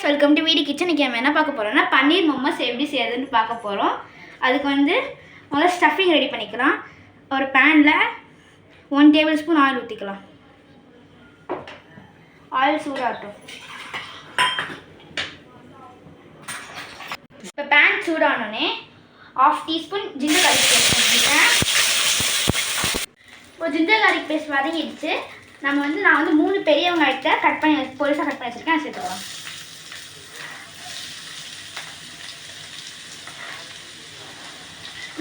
Welcome to வீடி kitchen. இன்றைக்கி நம்ம என்ன பார்க்க போகிறோம்னா பன்னீர் மோமோஸ் எப்படி செய்யறதுன்னு பார்க்க போகிறோம். அதுக்கு வந்து முதல்ல ஸ்டஃபிங் ரெடி பண்ணிக்கலாம். ஒரு பேனில் 1 டேபிள் ஸ்பூன் ஆயில் ஊற்றிக்கலாம். ஆயில் சூடாகட்டும். இப்போ பேன் சூடானோடனே 1/2 டீஸ்பூன் ஜிஞ்சர் கார்லிக் பேஸ்ட் பண்ணிட்டேன். இப்போ ஜிஞ்சர் கார்லிக் பேஸ்ட் வதங்கிடுச்சு. நான் வந்து 3 பெரிய வெங்காயத்தை பொடிசாக கட் பண்ணி வச்சுருக்கேன். அதை சேர்த்துக்கலாம்.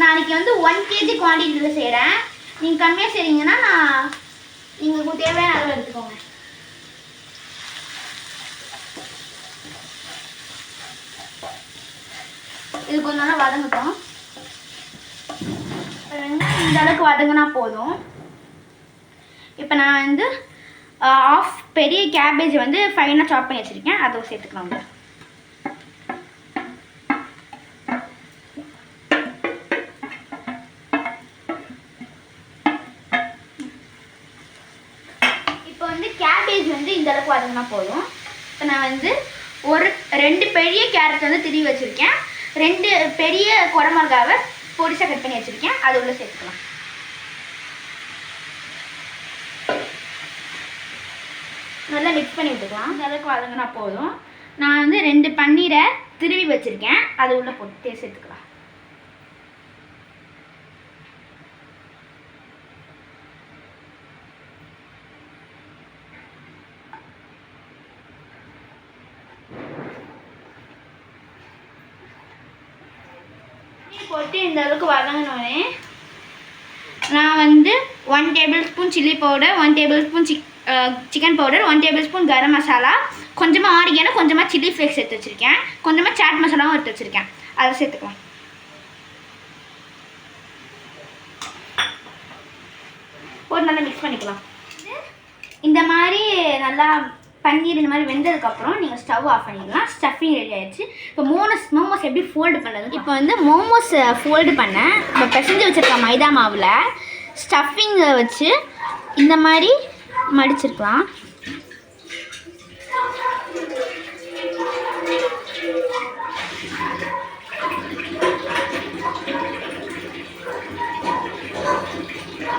நாளைக்கு வந்து 1 kg குவான்டிட்டியில் செய்கிறேன். நீங்கள் கம்மியாக செய்கிறீங்கன்னா நீங்கள் தேவையான அளவு எடுத்துக்கோங்க. இது கொஞ்சம் நல்லா வதங்கட்டும். இந்த அளவுக்கு வதங்கினா போதும். இப்போ நான் வந்து 1/2 பெரிய கேபேஜ் வந்து ஃபைனாக சாப் பண்ணி வச்சுருக்கேன். அதை சேர்த்துக்கலாம். இப்போ வந்து கேபேஜ் வந்து இந்த அளவுக்கு வதங்கினா போதும். இப்போ நான் வந்து 2 பெரிய கேரட் வந்து திருவி வச்சுருக்கேன். 2 பெரிய குடமிளகாவை பொடிசாக கட் பண்ணி வச்சுருக்கேன். அது உள்ள சேர்த்துக்கலாம். நல்லா மிக்ஸ் பண்ணி விட்டுக்கலாம். இந்த அளவுக்கு வதங்கினா போதும். நான் வந்து 2 பன்னீரை திருவி வச்சுருக்கேன். அது உள்ள போட்டு சேர்த்துக்கலாம். போட்டு இந்த அளவுக்கு வதங்கினோடனே நான் வந்து 1 table spoon chilli powder, 1 table spoon chicken powder, 1 table spoon garam masala, கொஞ்சமாக ஆரிகேனோ, கொஞ்சமாக சில்லி ஃப்ளேக்ஸ் எடுத்து வச்சுருக்கேன். கொஞ்சமாக சாட் மசாலாவும் எடுத்து வச்சுருக்கேன். அதை சேர்த்துக்கலாம். ஒரு நல்லா மிக்ஸ் பண்ணிக்கலாம். இந்த மாதிரி நல்லா பன்னீர் இந்த மாதிரி வெந்ததுக்கப்புறம் நீங்கள் ஸ்டவ் ஆஃப் பண்ணிக்கலாம். ஸ்டஃபிங் ரெடி ஆகிடுச்சு. இப்போ மோமோஸ் எப்படி ஃபோல்டு பண்ணுறது? இப்போ வந்து மோமோஸ் ஃபோல்டு பண்ண இப்போ பிசைஞ்சு வச்சுருக்க மைதா மாவில் ஸ்டஃபிங்கை வச்சு இந்த மாதிரி மடிச்சிருக்கலாம்.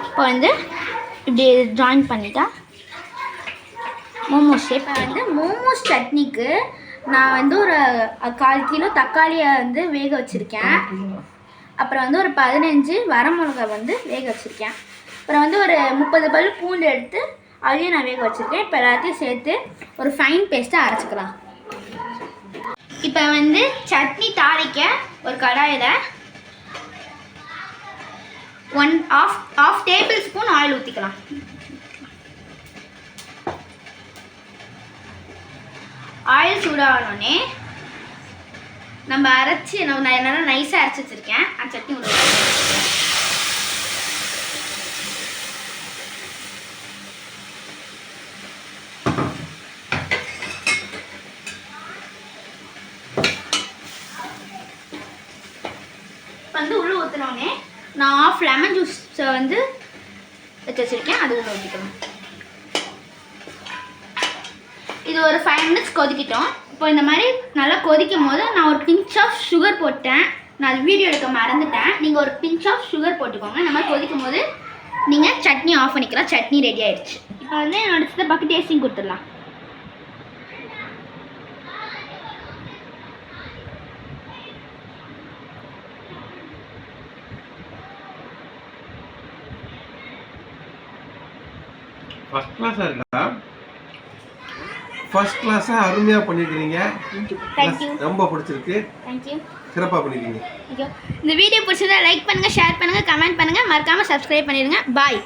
இப்போ வந்து இப்படி ஜாயின் பண்ணிட்டா மோமோஸ் ஷேப். வந்து மோமோஸ் சட்னிக்கு நான் வந்து ஒரு 1/4 கிலோ தக்காளியை வந்து வேக வச்சுருக்கேன். அப்புறம் வந்து ஒரு 15 வரமிளகா வந்து வேக வச்சுருக்கேன். அப்புறம் வந்து ஒரு 30 பல் பூண்டு எடுத்து அதையும் நான் வேக வச்சுருக்கேன். இப்போ எல்லாத்தையும் சேர்த்து ஒரு ஃபைன் பேஸ்ட்டாக அரைச்சிக்கலாம். இப்போ வந்து சட்னி தாளிக்க ஒரு கடாயில் 1/2 டேபிள் ஸ்பூன் ஆயில் ஊற்றிக்கலாம். ஆயில் சூடாகணுன்னே நம்ம நான் என்னென்ன நைஸாக அரைச்சி வச்சுருக்கேன் அந்த சட்னி உள்ள வந்து உள்ளே ஊற்றினோடனே நான் 1/2 லெமன் ஜூஸை வந்து வச்சு வச்சுருக்கேன். அது உள்ள ஊற்றிக்கணும். இது ஒரு 5 மினிட்ஸ் கொதிக்கிட்டோம். இப்போ இந்த மாதிரி நல்லா கொதிக்கும் போது நான் ஒரு பிஞ்ச் ஆஃப் சுகர் போட்டேன். நான் அது வீடியோ எடுக்க மறந்துட்டேன். நீங்கள் ஒரு பிஞ்ச் ஆஃப் சுகர் போட்டுக்கோங்க. இந்த மாதிரி கொதிக்கும் போது நீங்கள் சட்னி ஆஃப் பண்ணிக்கலாம். சட்னி ரெடி ஆகிடுச்சு. இப்போ வந்து என்னோட சித்தப்பாக்கு டேஸ்டிங் கொடுத்துடலாம். ஃபர்ஸ்ட் கிளாஸாக இருக்கா? ஃபர்ஸ்ட் கிளாஸாக அருமையாக பண்ணியிருக்கிறீங்க. ரொம்ப பிடிச்சிருக்கு. தேங்க்யூ. சிறப்பாக பண்ணியிருக்கீங்க. இந்த வீடியோ பிடிச்சதா லைக் பண்ணுங்கள், ஷேர் பண்ணுங்கள், கமெண்ட் பண்ணுங்கள், மறக்காமல் சப்ஸ்கிரைப் பண்ணிடுங்க. பாய்.